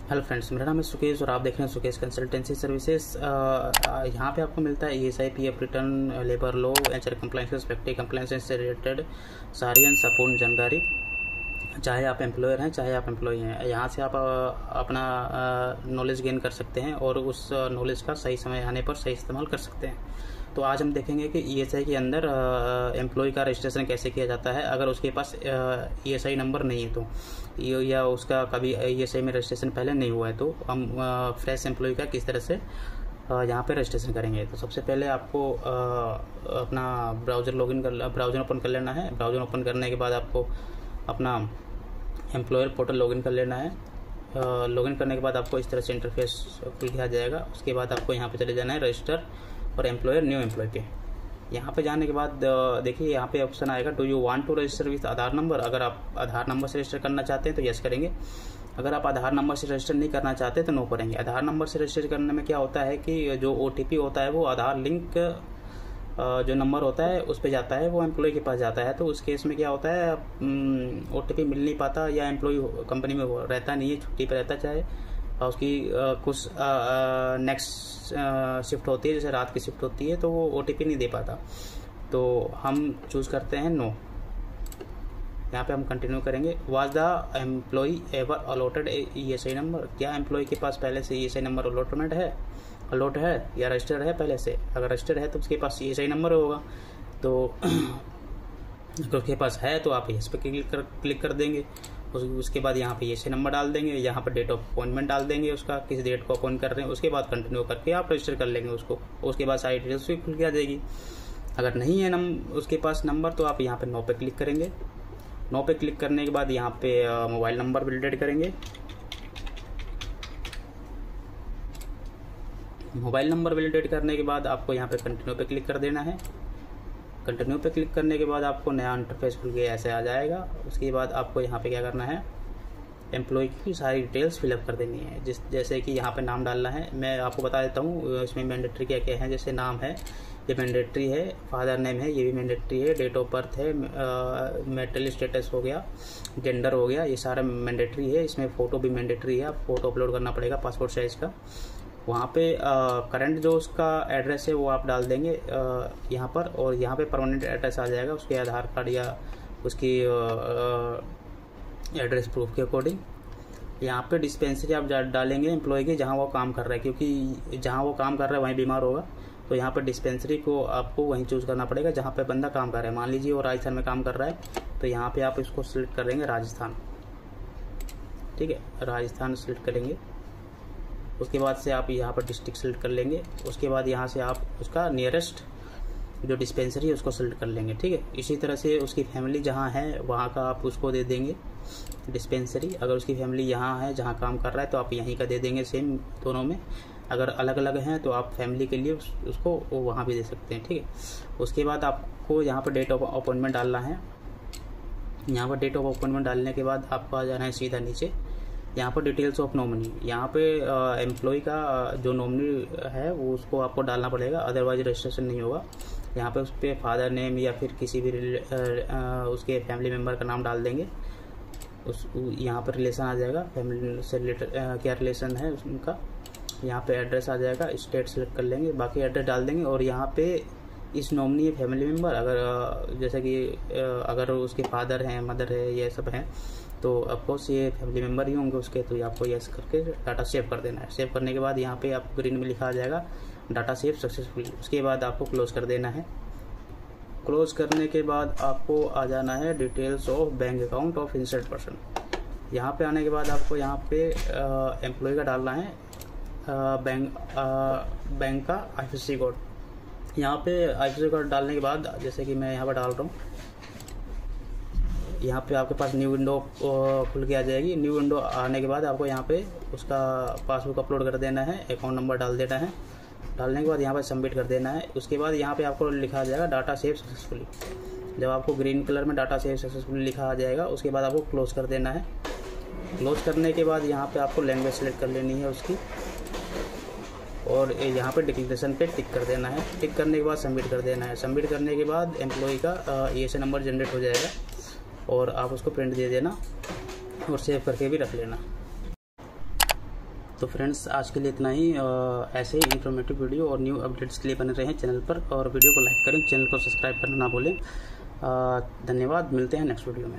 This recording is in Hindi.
हेलो फ्रेंड्स, मेरा नाम है सुकेश और आप देख रहे हैं सुकेश कंसल्टेंसी सर्विसेज। यहाँ पे आपको मिलता है ESI, PF return, labour law, HR compliance, respective compliance से रिलेटेड सारी एंड संपूर्ण जानकारी। चाहे आप एम्प्लॉयर हैं चाहे आप एम्प्लॉई हैं, यहाँ से आप अपना नॉलेज गेन कर सकते हैं और उस नॉलेज का सही समय आने पर सही इस्तेमाल कर सकते हैं। तो आज हम देखेंगे कि ESI के अंदर एम्प्लॉय का रजिस्ट्रेशन कैसे किया जाता है अगर उसके पास ESI नंबर नहीं है तो, या उसका कभी ESI में रजिस्ट्रेशन पहले नहीं हुआ है तो हम फ्रेश एम्प्लॉय का किस तरह से यहाँ पे रजिस्ट्रेशन करेंगे। तो सबसे पहले आपको अपना ब्राउज़र ओपन कर लेना है। ब्राउज़र ओपन करने के बाद आपको अपना एम्प्लॉयर पोर्टल लॉगिन कर लेना है। लॉगिन करने के बाद आपको इस तरह से इंटरफेस खुल के आ जाएगा। उसके बाद आपको यहाँ पे चले जाना है रजिस्टर और एम्प्लॉयर न्यू एम्प्लॉय पे। यहाँ पे जाने के बाद देखिए यहाँ पे ऑप्शन आएगा, do you want to register with Aadhaar number. अगर आप आधार नंबर से रजिस्टर करना चाहते हैं तो यस करेंगे। अगर आप आधार नंबर से रजिस्टर नहीं करना चाहते तो नो करेंगे। आधार नंबर से रजिस्टर करने में क्या होता है कि जो OTP होता है वो आधार लिंक जो नंबर होता है उस पर जाता है, वो एम्प्लॉय के पास जाता है। तो उस केस में क्या होता है, OTP मिल नहीं पाता या एम्प्लॉय कंपनी में रहता नहीं है, छुट्टी पर रहता, चाहे उसकी कुछ नेक्स्ट शिफ्ट होती है, जैसे रात की शिफ्ट होती है, तो वो OTP नहीं दे पाता। तो हम चूज़ करते हैं नो। यहाँ पे हम कंटिन्यू करेंगे। Was the employ ever allotted ESI number. क्या एम्प्लॉय के पास पहले से ESI नंबर अलॉट है या रजिस्टर्ड है पहले से। अगर रजिस्टर्ड है तो उसके पास ESI नंबर होगा। तो अगर उसके पास है तो आप इस पर क्लिक कर देंगे। उसके बाद यहाँ पे ESI नंबर डाल देंगे, यहाँ पर डेट ऑफ अपॉइंटमेंट डाल देंगे, उसका किस डेट को अपॉइंट कर रहे हैं। उसके बाद कंटिन्यू करके आप रजिस्टर कर लेंगे उसको। उसके बाद सारी डिटेल्स भी खुल के आ जाएगी। अगर नहीं है उसके पास नंबर तो आप यहाँ पे नो पे क्लिक करेंगे। नो पे क्लिक करने के बाद यहाँ पे मोबाइल नंबर वैलिडेट करेंगे। मोबाइल नंबर वैलिडेट करने के बाद आपको यहाँ पे कंटिन्यू पे क्लिक कर देना है। कंटिन्यू पे क्लिक करने के बाद आपको नया इंटरफेस खुल के ऐसे आ जाएगा। उसके बाद आपको यहाँ पे क्या करना है, एम्प्लॉय की सारी डिटेल्स फिलअप कर देनी है। जैसे कि यहाँ पे नाम डालना है। मैं आपको बता देता हूँ इसमें मैंडेटरी क्या क्या है। जैसे नाम है, ये मैंडेटरी है। फादर नेम है, ये भी मैंडेटरी है। डेट ऑफ बर्थ है, मैरिटल स्टेटस हो गया, जेंडर हो गया, ये सारा मैंडेटरी है। इसमें फ़ोटो भी मैंडेटरी है, आप फोटो अपलोड करना पड़ेगा पासपोर्ट साइज़ का। वहाँ पे करंट जो उसका एड्रेस है वो आप डाल देंगे यहाँ पर, और यहाँ पे परमानेंट एड्रेस आ जाएगा उसके आधार कार्ड या उसकी एड्रेस प्रूफ के अकॉर्डिंग। यहाँ पे डिस्पेंसरी आप डालेंगे एम्प्लॉय की जहाँ वो काम कर रहा है, क्योंकि जहाँ वो काम कर रहा है वहीं बीमार होगा। तो यहाँ पर डिस्पेंसरी को आपको वहीं चूज़ करना पड़ेगा जहाँ पे बंदा काम कर रहा है। मान लीजिए वो राजस्थान में काम कर रहा है तो यहाँ पे आप इसको सिलेक्ट कर देंगे राजस्थान। ठीक है, राजस्थान सिलेक्ट करेंगे। उसके बाद से आप यहाँ पर डिस्ट्रिक्ट सेलेक्ट कर लेंगे। उसके बाद यहाँ से आप उसका नियरेस्ट जो डिस्पेंसरी है उसको सेलेक्ट कर लेंगे। ठीक है, इसी तरह से उसकी फैमिली जहाँ है वहाँ का आप उसको दे देंगे डिस्पेंसरी। अगर उसकी फैमिली यहाँ है जहाँ काम कर रहा है तो आप यहीं का दे देंगे सेम दोनों में। अगर अलग अलग हैं तो आप फैमिली के लिए उसको वहाँ भी दे सकते हैं। ठीक है, उसके बाद आपको यहाँ पर डेट ऑफ अपॉइंटमेंट डालना है। यहाँ पर डेट ऑफ अपॉइंटमेंट डालने के बाद आपको आ जाना है सीधा नीचे। यहाँ पर डिटेल्स ऑफ नॉमिनी, यहाँ पे एम्प्लॉय का जो नॉमिनी है वो उसको आपको डालना पड़ेगा, अदरवाइज रजिस्ट्रेशन नहीं होगा। यहाँ पे उस पर फादर नेम या फिर किसी भी उसके फैमिली मेम्बर का नाम डाल देंगे। यहाँ पर रिलेशन आ जाएगा, फैमिली से रिलेटेड क्या रिलेशन है उनका। यहाँ पे एड्रेस आ जाएगा, स्टेट सेलेक्ट कर लेंगे, बाकी एड्रेस डाल देंगे। और यहाँ पे इस नॉमिनी फैमिली मेम्बर अगर जैसे कि अगर उसके फादर हैं, मदर है, ये सब हैं तो ऑफकोर्स ये फैमिली मेम्बर ही होंगे उसके। तो आपको यस करके डाटा सेव कर देना है। सेव करने के बाद यहाँ पे आपको ग्रीन में लिखा आ जाएगा डाटा सेव सक्सेसफुली। उसके बाद आपको क्लोज कर देना है। क्लोज करने के बाद आपको आ जाना है details of bank account of insert person. यहाँ पे आने के बाद आपको यहाँ पे एम्प्लॉय का डालना है बैंक का IFSC कोड। यहाँ पे IFSC कोड डालने के बाद जैसे कि मैं यहाँ पर डाल रहा हूँ, यहाँ पे आपके पास न्यू विंडो खुल के आ जाएगी। न्यू विंडो आने के बाद आपको यहाँ पे उसका पासबुक अपलोड कर देना है, अकाउंट नंबर डाल देना है। डालने के बाद यहाँ पे सबमिट कर देना है। उसके बाद यहाँ पे आपको लिखा आ जाएगा डाटा सेव सक्सेसफुली। जब आपको ग्रीन कलर में डाटा सेव सक्सेसफुली लिखा आ जाएगा उसके बाद आपको क्लोज कर देना है। क्लोज करने के बाद यहाँ पे आपको लैंग्वेज सेलेक्ट कर लेनी है उसकी, और यहाँ पे डिक्लेरेशन पे टिक कर देना है। टिक करने के बाद सबमिट कर देना है। सबमिट करने के बाद एम्प्लॉय का ESI नंबर जनरेट हो जाएगा और आप उसको प्रिंट दे देना और सेव करके भी रख लेना। तो फ्रेंड्स आज के लिए इतना ही। ऐसे ही इन्फॉर्मेटिव वीडियो और न्यू अपडेट्स के लिए बने रहें चैनल पर, और वीडियो को लाइक करें, चैनल को सब्सक्राइब करना ना भूलें। धन्यवाद, मिलते हैं नेक्स्ट वीडियो में।